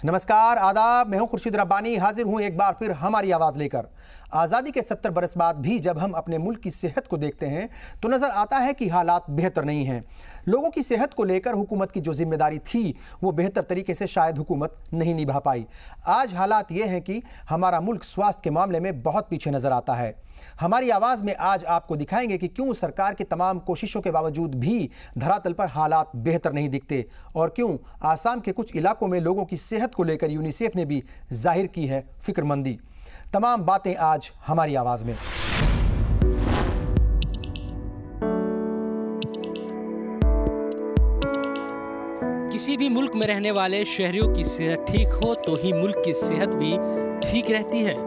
नमस्कार, आदाब। मैं हूं खुर्शीद रब्बानी, हाजिर हूं एक बार फिर हमारी आवाज़ लेकर। आज़ादी के 70 बरस बाद भी जब हम अपने मुल्क की सेहत को देखते हैं तो नज़र आता है कि हालात बेहतर नहीं हैं। लोगों की सेहत को लेकर हुकूमत की जो जिम्मेदारी थी वो बेहतर तरीके से शायद हुकूमत नहीं निभा पाई। आज हालात ये हैं कि हमारा मुल्क स्वास्थ्य के मामले में बहुत पीछे नज़र आता है। हमारी आवाज़ में आज आपको दिखाएंगे कि क्यों सरकार की तमाम कोशिशों के बावजूद भी धरातल पर हालात बेहतर नहीं दिखते और क्यों आसाम के कुछ इलाकों में लोगों की सेहत को लेकर यूनिसेफ ने भी जाहिर की है फिक्रमंदी। तमाम बातें आज हमारी आवाज़ में। किसी भी मुल्क में रहने वाले शहरियों की सेहत ठीक हो तो ही मुल्क की सेहत भी ठीक रहती है।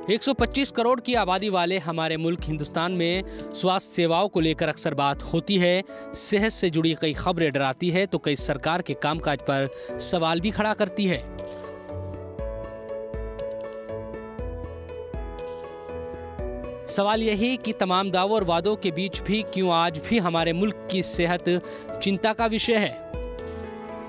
125 करोड़ की आबादी वाले हमारे मुल्क हिंदुस्तान में स्वास्थ्य सेवाओं को लेकर अक्सर बात होती है। सेहत से जुड़ी कई खबरें डराती है तो कई सरकार के कामकाज पर सवाल भी खड़ा करती है। सवाल यही कि तमाम दावों और वादों के बीच भी क्यों आज भी हमारे मुल्क की सेहत चिंता का विषय है।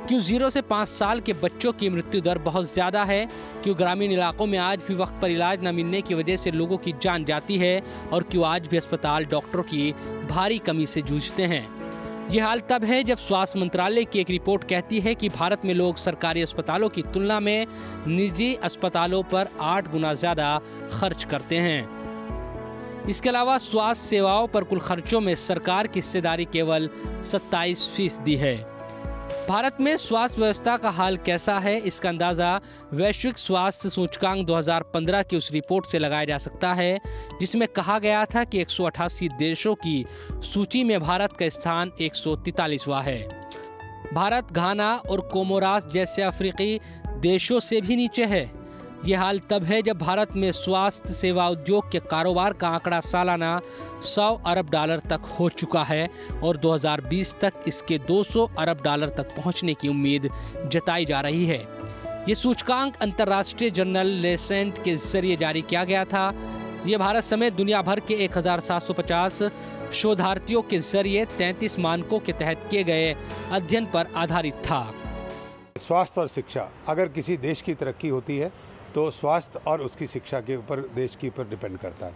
क्यों 0 से 5 साल के बच्चों की मृत्यु दर बहुत ज़्यादा है। क्यों ग्रामीण इलाकों में आज भी वक्त पर इलाज न मिलने की वजह से लोगों की जान जाती है और क्यों आज भी अस्पताल डॉक्टरों की भारी कमी से जूझते हैं। ये हाल तब है जब स्वास्थ्य मंत्रालय की एक रिपोर्ट कहती है कि भारत में लोग सरकारी अस्पतालों की तुलना में निजी अस्पतालों पर 8 गुना ज़्यादा खर्च करते हैं। इसके अलावा स्वास्थ्य सेवाओं पर कुल खर्चों में सरकार की हिस्सेदारी केवल 27% है। भारत में स्वास्थ्य व्यवस्था का हाल कैसा है, इसका अंदाज़ा वैश्विक स्वास्थ्य सूचकांक 2015 की उस रिपोर्ट से लगाया जा सकता है जिसमें कहा गया था कि 188 देशों की सूची में भारत का स्थान 143वां है। भारत घाना और कोमोरास जैसे अफ्रीकी देशों से भी नीचे है। ये हाल तब है जब भारत में स्वास्थ्य सेवा उद्योग के कारोबार का आंकड़ा सालाना 100 अरब डॉलर तक हो चुका है और 2020 तक इसके 200 अरब डॉलर तक पहुंचने की उम्मीद जताई जा रही है। ये सूचकांक अंतर्राष्ट्रीय जर्नल लेसेंट के जरिए जारी किया गया था। ये भारत समेत दुनिया भर के 1750 शोधार्थियों के जरिए 33 मानकों के तहत किए गए अध्ययन पर आधारित था। स्वास्थ्य और शिक्षा, अगर किसी देश की तरक्की होती है तो स्वास्थ्य और उसकी शिक्षा के ऊपर, देश के ऊपर डिपेंड करता है।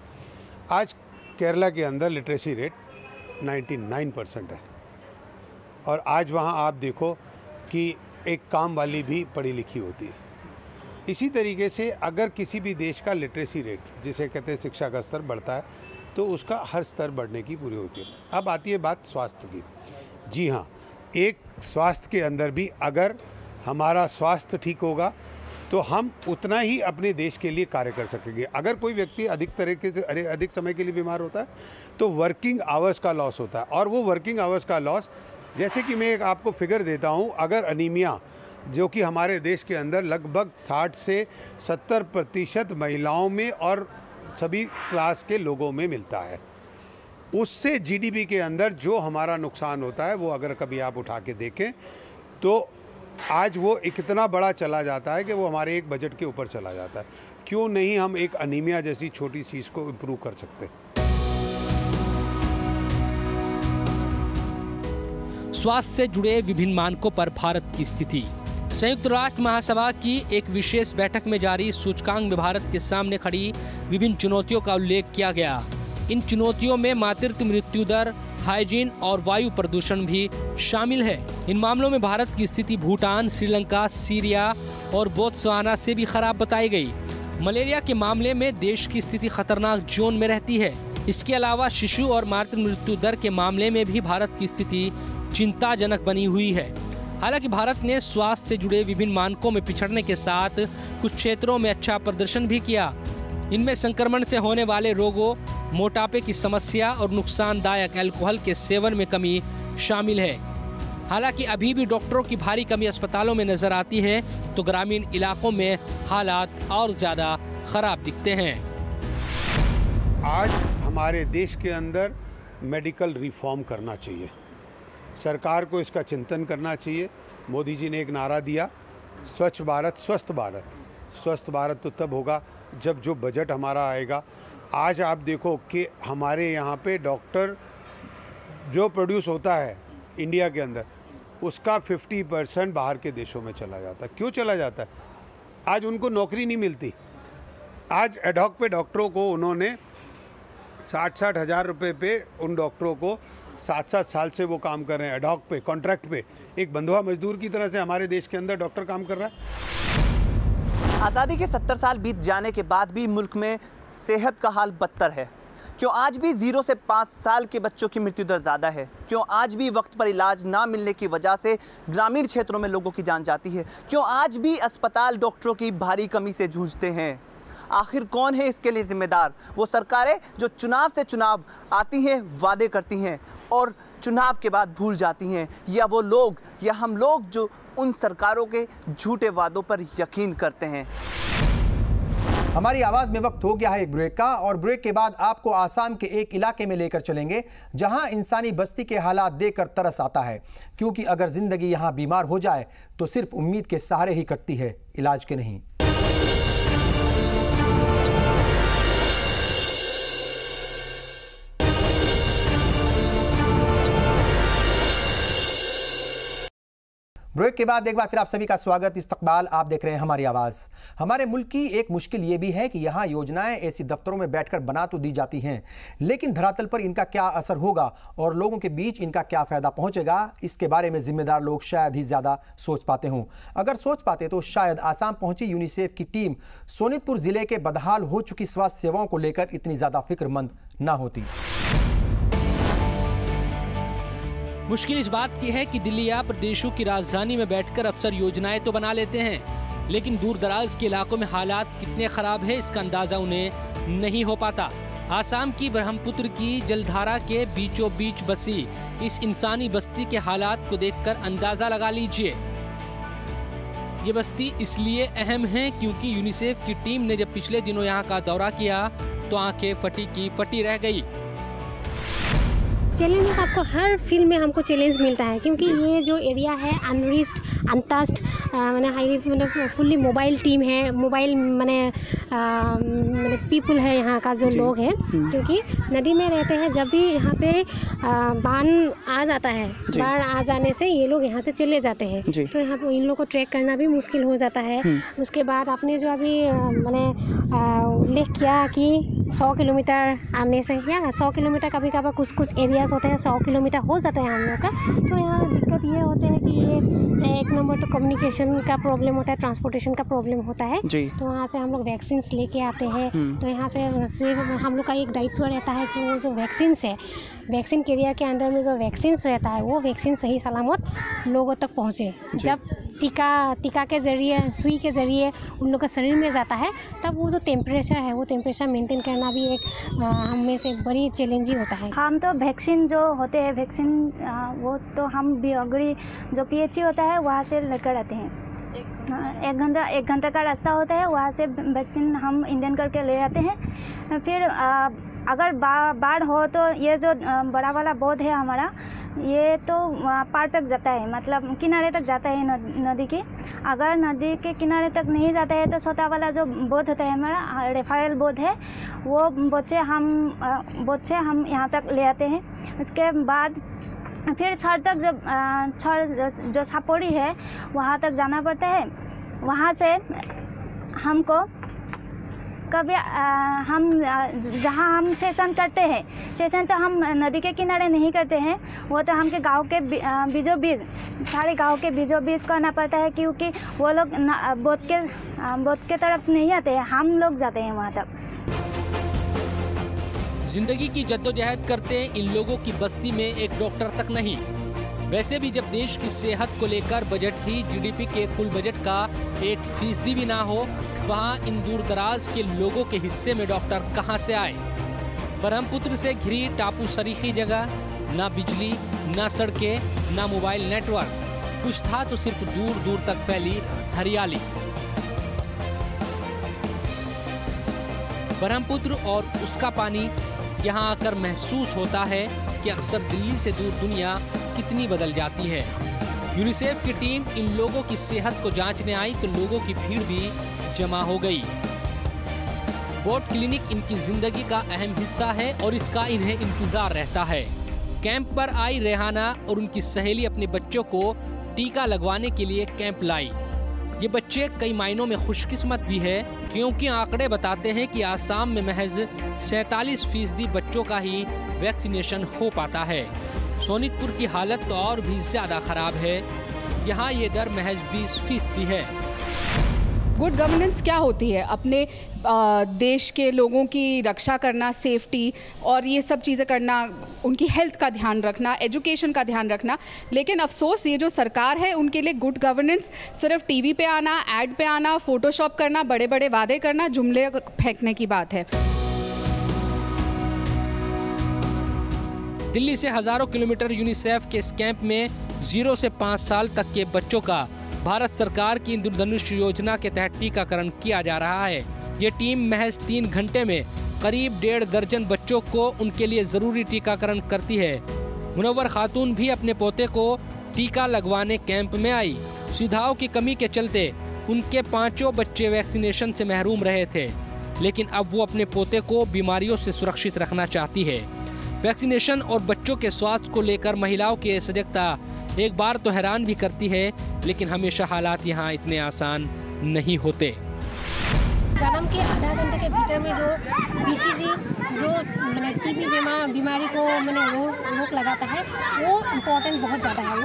आज केरला के अंदर लिटरेसी रेट 99% है और आज वहाँ आप देखो कि एक काम वाली भी पढ़ी लिखी होती है। इसी तरीके से अगर किसी भी देश का लिटरेसी रेट, जिसे कहते हैं शिक्षा का स्तर, बढ़ता है तो उसका हर स्तर बढ़ने की पूरी होती है। अब आती है बात स्वास्थ्य की। जी हाँ, एक स्वास्थ्य के अंदर भी अगर हमारा स्वास्थ्य ठीक होगा तो हम उतना ही अपने देश के लिए कार्य कर सकेंगे। अगर कोई व्यक्ति अधिक तरीके से अधिक समय के लिए बीमार होता है तो वर्किंग आवर्स का लॉस होता है और वो वर्किंग आवर्स का लॉस, जैसे कि मैं एक आपको फिगर देता हूँ, अगर अनीमिया जो कि हमारे देश के अंदर लगभग 60 से 70% महिलाओं में और सभी क्लास के लोगों में मिलता है, उससे जीडीपी के अंदर जो हमारा नुकसान होता है वो अगर कभी आप उठा के देखें तो आज वो इतना बड़ा चला जाता है कि वो हमारे एक बजट के ऊपर चला जाता है। क्यों नहीं हम एक अनीमिया जैसी छोटी चीज़ को इम्प्रूव कर सकते। स्वास्थ्य से जुड़े विभिन्न मानकों पर भारत की स्थिति। संयुक्त राष्ट्र महासभा की एक विशेष बैठक में जारी सूचकांक में भारत के सामने खड़ी विभिन्न चुनौतियों का उल्लेख किया गया। इन चुनौतियों में मातृत्व मृत्यु दर, हाइजीन और वायु प्रदूषण भी शामिल है। इन मामलों में भारत की स्थिति भूटान, श्रीलंका, सीरिया और बोत्सवाना से भी खराब बताई गई। मलेरिया के मामले में देश की स्थिति खतरनाक जोन में रहती है। इसके अलावा शिशु और मातृ मृत्यु दर के मामले में भी भारत की स्थिति चिंताजनक बनी हुई है। हालांकि भारत ने स्वास्थ्य से जुड़े विभिन्न मानकों में पिछड़ने के साथ कुछ क्षेत्रों में अच्छा प्रदर्शन भी किया। इनमें संक्रमण से होने वाले रोगों, मोटापे की समस्या और नुकसानदायक अल्कोहल के सेवन में कमी शामिल है। हालांकि अभी भी डॉक्टरों की भारी कमी अस्पतालों में नजर आती है तो ग्रामीण इलाकों में हालात और ज़्यादा खराब दिखते हैं। आज हमारे देश के अंदर मेडिकल रिफॉर्म करना चाहिए, सरकार को इसका चिंतन करना चाहिए। मोदी जी ने एक नारा दिया, स्वच्छ भारत स्वस्थ भारत। स्वस्थ भारत तो तब होगा जब जो बजट हमारा आएगा। आज आप देखो कि हमारे यहाँ पे डॉक्टर जो प्रोड्यूस होता है इंडिया के अंदर उसका 50% बाहर के देशों में चला जाता है। क्यों चला जाता है? आज उनको नौकरी नहीं मिलती। आज एडहॉक पे डॉक्टरों को उन्होंने 60-60 हज़ार रुपये पे उन डॉक्टरों को 7-7 साल से वो काम कर रहे हैं एडहॉक पे, कॉन्ट्रैक्ट पे, एक बंधुआ मजदूर की तरह से हमारे देश के अंदर डॉक्टर काम कर रहा है। आज़ादी के 70 साल बीत जाने के बाद भी मुल्क में सेहत का हाल बदतर है। क्यों आज भी 0 से 5 साल के बच्चों की मृत्यु दर ज़्यादा है? क्यों आज भी वक्त पर इलाज ना मिलने की वजह से ग्रामीण क्षेत्रों में लोगों की जान जाती है? क्यों आज भी अस्पताल डॉक्टरों की भारी कमी से जूझते हैं? आखिर कौन है इसके लिए जिम्मेदार? वो सरकारें जो चुनाव से चुनाव आती हैं, वादे करती हैं और चुनाव के बाद भूल जाती हैं, या वो लोग या हम लोग जो उन सरकारों के झूठे वादों पर यकीन करते हैं? हमारी आवाज में वक्त हो गया है एक ब्रेक का, और ब्रेक के बाद आपको आसाम के एक इलाके में लेकर चलेंगे जहां इंसानी बस्ती के हालात देखकर तरस आता है, क्योंकि अगर जिंदगी यहां बीमार हो जाए तो सिर्फ उम्मीद के सहारे ही कटती है, इलाज के नहीं। ब्रेक के बाद एक बार फिर आप सभी का स्वागत, इस्तकबाल। आप देख रहे हैं हमारी आवाज़। हमारे मुल्क की एक मुश्किल ये भी है कि यहाँ योजनाएं ऐसी दफ्तरों में बैठकर बना तो दी जाती हैं, लेकिन धरातल पर इनका क्या असर होगा और लोगों के बीच इनका क्या फ़ायदा पहुँचेगा, इसके बारे में जिम्मेदार लोग शायद ही ज़्यादा सोच पाते हों। अगर सोच पाते तो शायद आसाम पहुँची यूनिसेफ की टीम सोनितपुर ज़िले के बदहाल हो चुकी स्वास्थ्य सेवाओं को लेकर इतनी ज़्यादा फिक्रमंद ना होती। मुश्किल इस बात की है कि दिल्ली या प्रदेशों की राजधानी में बैठकर अफसर योजनाएं तो बना लेते हैं, लेकिन दूर दराज के इलाकों में हालात कितने खराब है इसका अंदाजा उन्हें नहीं हो पाता। आसाम की ब्रह्मपुत्र की जलधारा के बीचों बीच बसी इस इंसानी बस्ती के हालात को देखकर अंदाजा लगा लीजिए। ये बस्ती इसलिए अहम है क्योंकि यूनिसेफ की टीम ने जब पिछले दिनों यहाँ का दौरा किया तो आंखें फटी की फटी रह गई। चैलेंज आपको हर फील्ड में हमको चैलेंज मिलता है, क्योंकि ये जो एरिया है अनरिच्ड अनटच्ड मैंने हाई मतलब फुल्ली मोबाइल टीम है, मोबाइल मैंने पीपल है यहाँ का जो लोग हैं, क्योंकि नदी में रहते हैं। जब भी यहाँ पे बाढ़ आ जाता है, बाढ़ आ जाने से ये लोग यहाँ से चले जाते हैं, तो यहाँ पे इन लोग को ट्रैक करना भी मुश्किल हो जाता है। उसके बाद आपने जो अभी मैंने उल्लेख किया कि 100 किलोमीटर आने से, या 100 किलोमीटर कभी कभार कुछ एरियाज होते हैं 100 किलोमीटर हो जाता है हम लोग का। तो यहाँ दिक्कत ये होते हैं कि ये एक नंबर तो कम्युनिकेशन का प्रॉब्लम होता है, ट्रांसपोर्टेशन का प्रॉब्लम होता है। तो वहाँ से हम लोग वैक्सीन लेके आते हैं, तो यहाँ से सिर्फ हम लोग का एक दायित्व रहता है कि वो जो वैक्सीन है, वैक्सीन कैरियर के अंदर में जो वैक्सीन रहता है वो वैक्सीन सही सलामत लोगों तक पहुँचे। जब टीका के ज़रिए, सुई के ज़रिए उन लोग का शरीर में जाता है, तब वो जो टेम्परेचर है वो टेम्परेचर मेंटेन करना भी एक हम में से बड़ी चैलेंज ही होता है। हम तो वैक्सीन जो होते हैं, वैक्सीन वो तो हम बियोगरी जो PHC होता है वहाँ से लेकर आते हैं। एक घंटा का रास्ता होता है, वहाँ से वैक्सीन हम इंडियन करके ले आते हैं। फिर अगर बाढ़ हो तो ये जो बड़ा वाला बोट है हमारा, ये तो पार तक जाता है, मतलब किनारे तक जाता है नदी के। अगर नदी के किनारे तक नहीं जाता है तो छोटा वाला जो बोट होता है हमारा, रेफाइल बोट है, वो बोट से हम यहाँ तक ले आते हैं। उसके बाद फिर छड़ तक जब जो छापोड़ी है वहाँ तक जाना पड़ता है। वहाँ से हमको कभी हम जहाँ हम सेशन करते हैं, सेशन तो हम नदी के किनारे नहीं करते हैं, वो तो हमके गांव के बीचों बीच, सारे गांव के बीचों बीच करना पड़ता है, क्योंकि वो लोग बोट के तरफ नहीं आते हैं, हम लोग जाते हैं वहाँ तक। जिंदगी की जद्दोजहद करते इन लोगों की बस्ती में एक डॉक्टर तक नहीं। वैसे भी जब देश की सेहत को लेकर बजट ही GDP के कुल बजट का 1% भी ना हो, वहाँ इन दूर दराज के लोगों के हिस्से में डॉक्टर कहाँ से आए? ब्रह्मपुत्र से घिरी टापू सरीखी जगह, ना बिजली, ना सड़कें, ना मोबाइल नेटवर्क, कुछ था तो सिर्फ दूर दूर तक फैली हरियाली। ब्रह्मपुत्र और उसका पानी यहाँ आकर महसूस होता है कि अक्सर दिल्ली से दूर दुनिया कितनी बदल जाती है। यूनिसेफ की टीम इन लोगों की सेहत को जांचने आई तो लोगों की भीड़ भी जमा हो गई। बोट क्लिनिक इनकी जिंदगी का अहम हिस्सा है और इसका इन्हें इंतजार रहता है। कैंप पर आई रेहाना और उनकी सहेली अपने बच्चों को टीका लगवाने के लिए कैंप लाई। ये बच्चे कई मायनों में खुशकिस्मत भी है, क्योंकि आंकड़े बताते हैं कि आसाम में महज 47% बच्चों का ही वैक्सीनेशन हो पाता है। सोनितपुर की हालत तो और भी ज्यादा खराब है, यहाँ ये दर महज 20% है। गुड गवर्नेंस क्या होती है? अपने देश के लोगों की रक्षा करना, सेफ्टी और ये सब चीज़ें करना, उनकी हेल्थ का ध्यान रखना, एजुकेशन का ध्यान रखना। लेकिन अफसोस ये जो सरकार है उनके लिए गुड गवर्नेंस सिर्फ टीवी पे आना, ऐड पे आना, फोटोशॉप करना, बड़े बड़े वादे करना, जुमले फेंकने की बात है। दिल्ली से हजारों किलोमीटर यूनिसेफ के इस कैंप में 0 से 5 साल तक के बच्चों का भारत सरकार की इंद्रधनुष योजना के तहत टीकाकरण किया जा रहा है। ये टीम महज 3 घंटे में करीब 1.5 दर्जन बच्चों को उनके लिए जरूरी टीकाकरण करती है। मुनव्वर खातून भी अपने पोते को टीका लगवाने कैंप में आई। सुविधाओं की कमी के चलते उनके 5 बच्चे वैक्सीनेशन से महरूम रहे थे, लेकिन अब वो अपने पोते को बीमारियों से सुरक्षित रखना चाहती है। वैक्सीनेशन और बच्चों के स्वास्थ्य को लेकर महिलाओं की सजगता एक बार तो हैरान भी करती है, लेकिन हमेशा हालात यहाँ इतने आसान नहीं होते। जन्म के आधा घंटे के भीतर में जो BCG जो मैंने टीबी बीमारी को मैंने रोक लगाता है, वो इम्पोर्टेंट बहुत ज़्यादा है।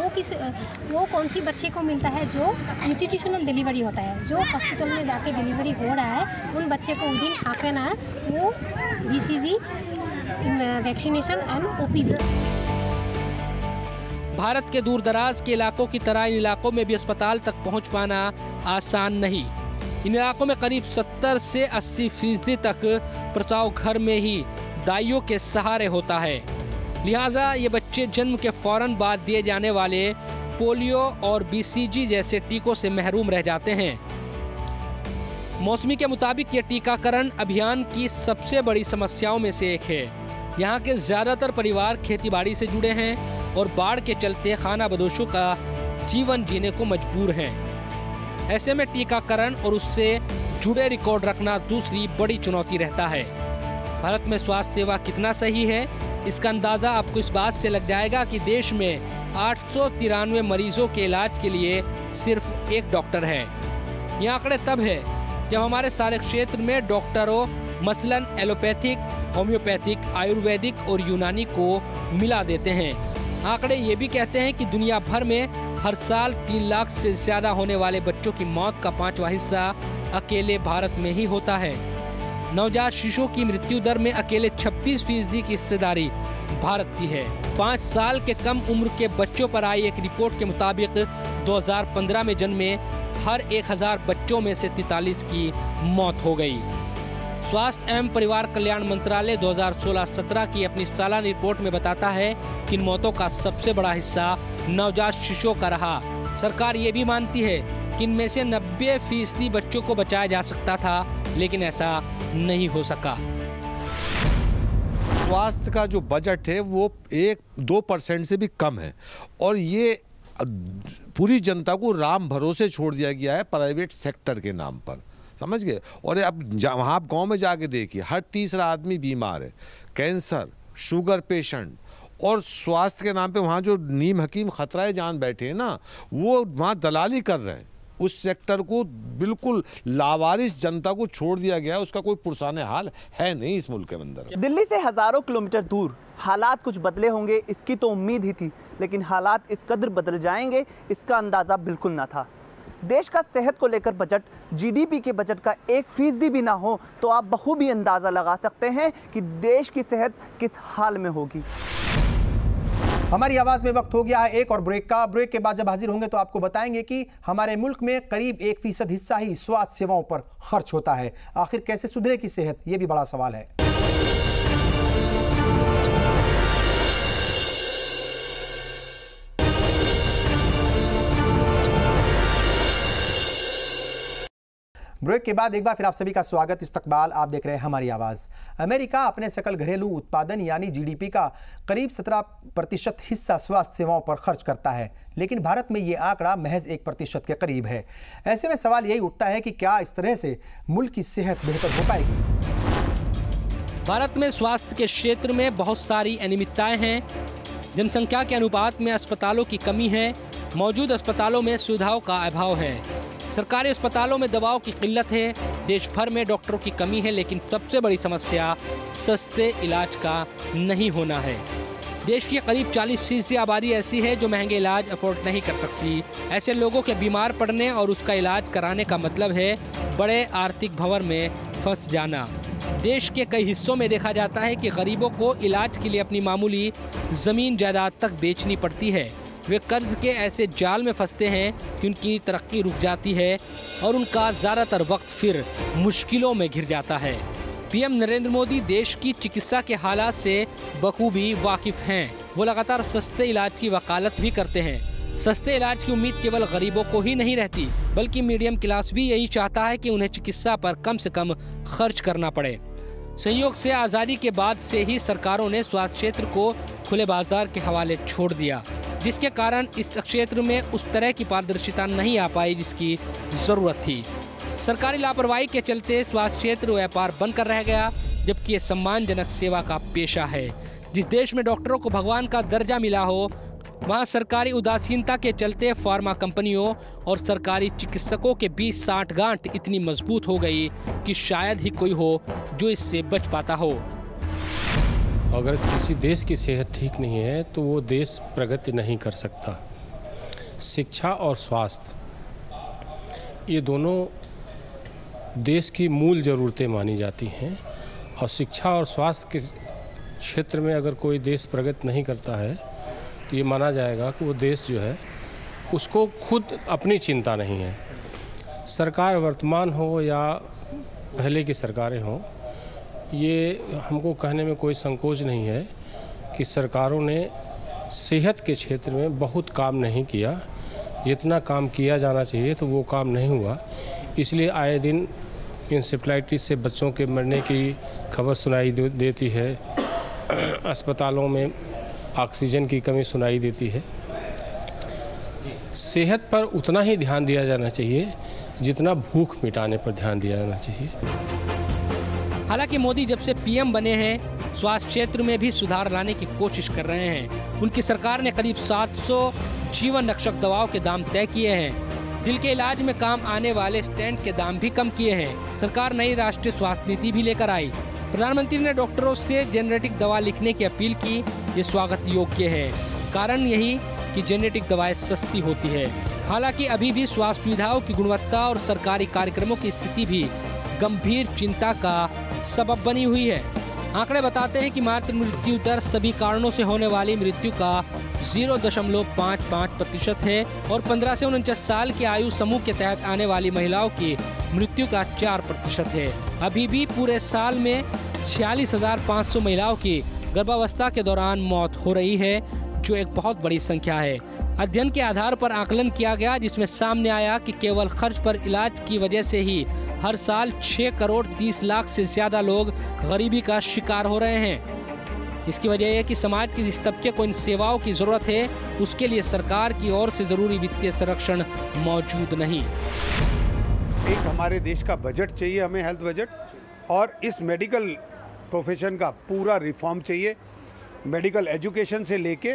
वो कौन सी बच्चे को मिलता है जो इंस्टीट्यूशनल डिलीवरी होता है, जो हॉस्पिटल में जाके डिलीवरी हो रहा है, उन बच्चे को विदिन हाफ एन आवर वो BCG vaccination and OPV। Bharat के दूर दराज के इलाकों की तरह इन इलाकों में भी अस्पताल तक पहुंच पाना आसान नहीं। इन इलाकों में करीब 70 से 80% तक प्रसव घर में ही दाइयों के सहारे होता है। लिहाजा ये बच्चे जन्म के फौरन बाद दिए जाने वाले पोलियो और BCG जैसे टीकों से महरूम रह जाते हैं। मौसमी के मुताबिक ये टीकाकरण अभियान की सबसे बड़ी समस्याओं में से एक है। यहाँ के ज्यादातर परिवार खेतीबाड़ी से जुड़े हैं और बाढ़ के चलते खाना बदोशों का जीवन जीने को मजबूर हैं। ऐसे में टीकाकरण और उससे जुड़े रिकॉर्ड रखना दूसरी बड़ी चुनौती रहता है। भारत में स्वास्थ्य सेवा कितना सही है, इसका अंदाज़ा आपको इस बात से लग जाएगा कि देश में 893 मरीजों के इलाज के लिए सिर्फ एक डॉक्टर है। ये आंकड़े तब है जब हमारे सारे क्षेत्र में डॉक्टरों मसलन एलोपैथिक, होम्योपैथिक, आयुर्वेदिक और यूनानी को मिला देते हैं। आंकड़े ये भी कहते हैं कि दुनिया भर में हर साल 3 लाख से ज्यादा होने वाले बच्चों की मौत का 5वां हिस्सा अकेले भारत में ही होता है। नवजात शिशुओं की मृत्यु दर में अकेले 26% की हिस्सेदारी भारत की है। 5 साल के कम उम्र के बच्चों पर आई एक रिपोर्ट के मुताबिक 2015 में जन्मे हर 1000 बच्चों में से 43 की मौत हो गई। स्वास्थ्य एवं परिवार कल्याण मंत्रालय 2016-17 की अपनी सालाना रिपोर्ट में बताता है कि इन मौतों का सबसे बड़ा हिस्सा नवजात शिशुओं का रहा। सरकार ये भी मानती है कि इनमें से 90% बच्चों को बचाया जा सकता था, लेकिन ऐसा नहीं हो सका। स्वास्थ्य का जो बजट है वो 1-2% से भी कम है और ये पूरी जनता को राम भरोसे छोड़ दिया गया है प्राइवेट सेक्टर के नाम पर, समझ गए। और अब वहाँ आप गांव में जाके देखिए, हर तीसरा आदमी बीमार है, कैंसर, शुगर पेशेंट, और स्वास्थ्य के नाम पे वहाँ जो नीम हकीम खतराए जान बैठे हैं ना, वो वहाँ दलाली कर रहे हैं। उस सेक्टर को बिल्कुल लावारिस जनता को छोड़ दिया गया है, उसका कोई पुरसाने हाल है नहीं इस मुल्क के अंदर। दिल्ली से हजारों किलोमीटर दूर हालात कुछ बदले होंगे इसकी तो उम्मीद ही थी, लेकिन हालात इस कदर बदल जाएंगे इसका अंदाज़ा बिल्कुल ना था। देश का सेहत को लेकर बजट GDP के बजट का 1% भी ना हो तो आप बखूबी अंदाज़ा लगा सकते हैं कि देश की सेहत किस हाल में होगी। हमारी आवाज़ में वक्त हो गया है एक और ब्रेक का। ब्रेक के बाद जब हाजिर होंगे तो आपको बताएंगे कि हमारे मुल्क में करीब 1% हिस्सा ही स्वास्थ्य सेवाओं पर खर्च होता है। आखिर कैसे सुधरे की सेहत, ये भी बड़ा सवाल है। ब्रेक के बाद एक बार फिर आप सभी का स्वागत। इस्तकबाल, आप देख रहे हैं हमारी आवाज़। अमेरिका अपने सकल घरेलू उत्पादन यानी GDP का करीब 17% हिस्सा स्वास्थ्य सेवाओं पर खर्च करता है, लेकिन भारत में ये आंकड़ा महज 1% के करीब है। ऐसे में सवाल यही उठता है कि क्या इस तरह से मुल्क की सेहत बेहतर हो पाएगी। भारत में स्वास्थ्य के क्षेत्र में बहुत सारी अनियमितताएं हैं। जनसंख्या के अनुपात में अस्पतालों की कमी है। मौजूद अस्पतालों में सुविधाओं का अभाव है। सरकारी अस्पतालों में दवाओं की किल्लत है। देश भर में डॉक्टरों की कमी है, लेकिन सबसे बड़ी समस्या सस्ते इलाज का नहीं होना है। देश की करीब 40% आबादी ऐसी है जो महंगे इलाज अफोर्ड नहीं कर सकती। ऐसे लोगों के बीमार पड़ने और उसका इलाज कराने का मतलब है बड़े आर्थिक भंवर में फंस जाना। देश के कई हिस्सों में देखा जाता है कि गरीबों को इलाज के लिए अपनी मामूली ज़मीन जायदाद तक बेचनी पड़ती है। वे कर्ज के ऐसे जाल में फंसते हैं कि उनकी तरक्की रुक जाती है और उनका ज़्यादातर वक्त फिर मुश्किलों में घिर जाता है। पीएम नरेंद्र मोदी देश की चिकित्सा के हालात से बखूबी वाकिफ़ हैं। वो लगातार सस्ते इलाज की वकालत भी करते हैं। सस्ते इलाज की उम्मीद केवल गरीबों को ही नहीं रहती, बल्कि मीडियम क्लास भी यही चाहता है कि उन्हें चिकित्सा पर कम से कम खर्च करना पड़े। संयोग से आज़ादी के बाद से ही सरकारों ने स्वास्थ्य क्षेत्र को खुले बाजार के हवाले छोड़ दिया, जिसके कारण इस क्षेत्र में उस तरह की पारदर्शिता नहीं आ पाई जिसकी ज़रूरत थी। सरकारी लापरवाही के चलते स्वास्थ्य क्षेत्र व्यापार बनकर रह गया, जबकि ये सम्मानजनक सेवा का पेशा है। जिस देश में डॉक्टरों को भगवान का दर्जा मिला हो, वहाँ सरकारी उदासीनता के चलते फार्मा कंपनियों और सरकारी चिकित्सकों के बीच साठगांठ इतनी मजबूत हो गई कि शायद ही कोई हो जो इससे बच पाता हो। अगर किसी देश की सेहत ठीक नहीं है तो वो देश प्रगति नहीं कर सकता। शिक्षा और स्वास्थ्य ये दोनों देश की मूल ज़रूरतें मानी जाती हैं, और शिक्षा और स्वास्थ्य के क्षेत्र में अगर कोई देश प्रगति नहीं करता है तो ये माना जाएगा कि वो देश जो है उसको खुद अपनी चिंता नहीं है। सरकार वर्तमान हो या पहले की सरकारें हों, ये हमको कहने में कोई संकोच नहीं है कि सरकारों ने सेहत के क्षेत्र में बहुत काम नहीं किया। जितना काम किया जाना चाहिए तो वो काम नहीं हुआ। इसलिए आए दिन इंसेफ्लाइटिस से बच्चों के मरने की खबर सुनाई देती है। अस्पतालों में ऑक्सीजन की कमी सुनाई देती है। सेहत पर उतना ही ध्यान दिया जाना चाहिए जितना भूख मिटाने पर ध्यान दिया जाना चाहिए। हालांकि मोदी जब से पीएम बने हैं, स्वास्थ्य क्षेत्र में भी सुधार लाने की कोशिश कर रहे हैं। उनकी सरकार ने करीब 700 जीवन रक्षक दवाओं के दाम तय किए हैं। दिल के इलाज में काम आने वाले स्टेंट के दाम भी कम किए हैं। सरकार नई राष्ट्रीय स्वास्थ्य नीति भी लेकर आई। प्रधानमंत्री ने डॉक्टरों से जेनेरिक दवा लिखने की अपील की। ये स्वागत योग्य है। कारण यही कि जेनेरिक दवाएं सस्ती होती है। हालांकि अभी भी स्वास्थ्य सुविधाओं की गुणवत्ता और सरकारी कार्यक्रमों की स्थिति भी गंभीर चिंता का सबब बनी हुई है। आंकड़े बताते हैं कि मातृ मृत्यु दर सभी कारणों से होने वाली मृत्यु का 0.55% है और 15 से 49 साल के आयु समूह के तहत आने वाली महिलाओं की मृत्यु का 4% है। अभी भी पूरे साल में 46,500 महिलाओं की गर्भावस्था के दौरान मौत हो रही है, जो एक बहुत बड़ी संख्या है। अध्ययन के आधार पर आकलन किया गया, जिसमें सामने आया कि केवल खर्च पर इलाज की वजह से ही हर साल 6 करोड़ 30 लाख से ज्यादा लोग गरीबी का शिकार हो रहे हैं। इसकी वजह यह कि समाज के जिस तबके को इन सेवाओं की जरूरत है, उसके लिए सरकार की ओर से जरूरी वित्तीय संरक्षण मौजूद नहीं। एक हमारे देश का बजट चाहिए, हमें हेल्थ बजट, और इस मेडिकल प्रोफेशन का पूरा रिफॉर्म चाहिए। मेडिकल एजुकेशन से लेके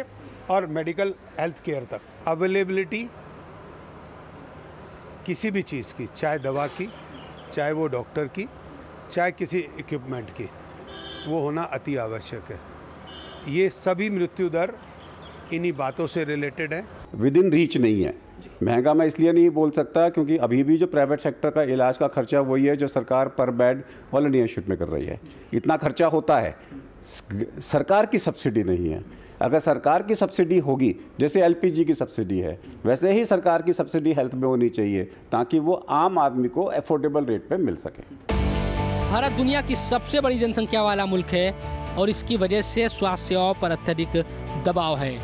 और मेडिकल हेल्थ केयर तक अवेलेबिलिटी किसी भी चीज़ की, चाहे दवा की, चाहे वो डॉक्टर की, चाहे किसी इक्विपमेंट की, वो होना अति आवश्यक है। ये सभी मृत्यु दर इन्हीं बातों से रिलेटेड है। विद इन रीच नहीं है। महंगा मैं इसलिए नहीं बोल सकता क्योंकि अभी भी जो प्राइवेट सेक्टर का इलाज का खर्चा वही है जो सरकार पर बेड ऑल इंडिया इंस्टीट्यूट में कर रही है। इतना खर्चा होता है, सरकार की सब्सिडी नहीं है। अगर सरकार की सब्सिडी होगी, जैसे एलपीजी की सब्सिडी है, वैसे ही सरकार की सब्सिडी हेल्थ में होनी चाहिए ताकि वो आम आदमी को अफोर्डेबल रेट पे मिल सके। भारत दुनिया की सबसे बड़ी जनसंख्या वाला मुल्क है और इसकी वजह से स्वास्थ्य सेवाओं पर अत्यधिक दबाव है।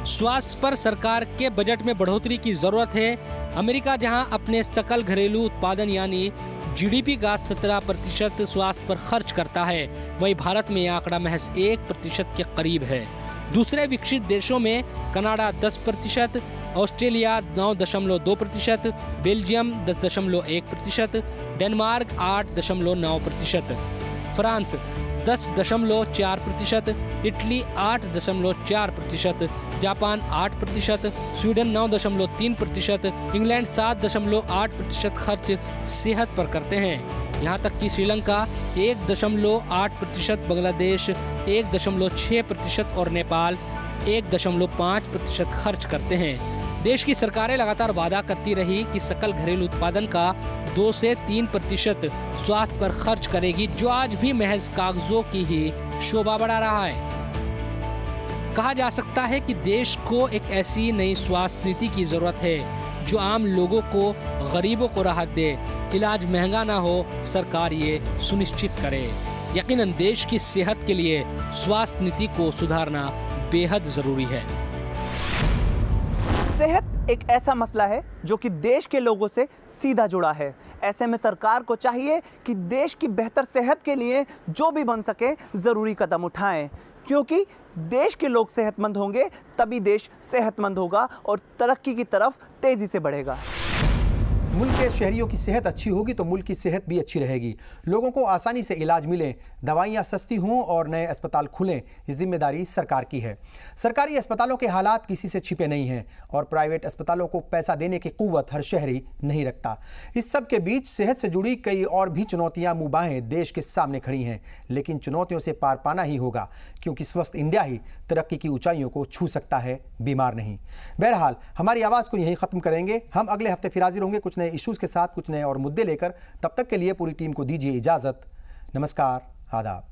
स्वास्थ्य पर सरकार के बजट में बढ़ोतरी की जरूरत है। अमेरिका जहां अपने सकल घरेलू उत्पादन यानी जीडीपी का 17% स्वास्थ्य पर खर्च करता है, वहीं भारत में यह आंकड़ा महज 1% के करीब है। दूसरे विकसित देशों में Canada 10%, Australia 9.2%, Belgium 10.1%, Denmark 8.9%, France 10.4%, Italy 8.4%, Japan 8%, Sweden 9.3%, England 7.8% खर्च सेहत पर करते हैं। यहाँ तक कि श्रीलंका 1.8%, बांग्लादेश 1.6% और नेपाल 1.5% खर्च करते हैं। देश की सरकारें लगातार वादा करती रही कि सकल घरेलू उत्पादन का 2 से 3% स्वास्थ्य पर खर्च करेगी, जो आज भी महज कागजों की ही शोभा बढ़ा रहा है। कहा जा सकता है कि देश को एक ऐसी नई स्वास्थ्य नीति की जरूरत है जो आम लोगों को, गरीबों को राहत दे। इलाज महंगा ना हो, सरकार ये सुनिश्चित करे। यकीनन देश की सेहत के लिए स्वास्थ्य नीति को सुधारना बेहद जरूरी है। सेहत एक ऐसा मसला है जो कि देश के लोगों से सीधा जुड़ा है। ऐसे में सरकार को चाहिए कि देश की बेहतर सेहत के लिए जो भी बन सके ज़रूरी कदम उठाएं, क्योंकि देश के लोग सेहतमंद होंगे तभी देश सेहतमंद होगा और तरक्की की तरफ तेज़ी से बढ़ेगा। मुल्क के शहरियों की सेहत अच्छी होगी तो मुल्क की सेहत भी अच्छी रहेगी। लोगों को आसानी से इलाज मिले, दवाइयाँ सस्ती हों और नए अस्पताल खुलें, ये जिम्मेदारी सरकार की है। सरकारी अस्पतालों के हालात किसी से छिपे नहीं हैं और प्राइवेट अस्पतालों को पैसा देने की कुव्वत हर शहरी नहीं रखता। इस सब के बीच सेहत से जुड़ी कई और भी चुनौतियाँ मुबाहें देश के सामने खड़ी हैं, लेकिन चुनौतियों से पार पाना ही होगा, क्योंकि स्वस्थ इंडिया ही तरक्की की ऊंचाइयों को छू सकता है, बीमार नहीं। बहरहाल हमारी आवाज़ को यहीं ख़त्म करेंगे। हम अगले हफ्ते फिर हाजिर होंगे कुछ नए इश्यूज़ के साथ, कुछ नए और मुद्दे लेकर। तब तक के लिए पूरी टीम को दीजिए इजाज़त। नमस्कार, आदाब।